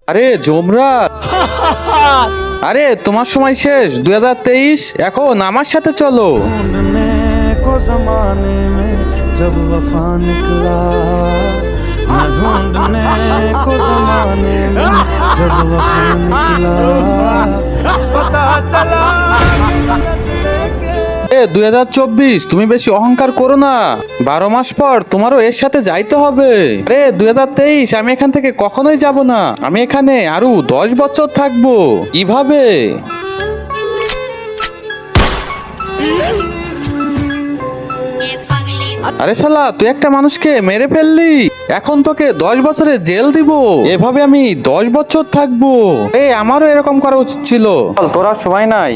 আরে জোমরাত, আরে তোমার সময় শেষ 2023, এখন আমার সাথে চলো। ढूंढने को जमाने में जब वफा निकला, मैं ढूंढने को जमाने में जब वफा निकला, पता चला 2024, তুমি বেশি অহংকার করো না। 12 মাস পর তোমারও এর সাথে যাইতে হবে। আরে 2023, আমি এখান থেকে কখনোই যাব না। আমি এখানে আরো 10 বছর থাকবো। কিভাবে? আরে শালা, তুই একটা মানুষকে মেরে ফেললি, এখন তোকে 10 বছরের জেল দিব। এভাবে আমি 10 বছর থাকবো। আমারও এরকম করা উচিত ছিল। তোরা সময় নাই।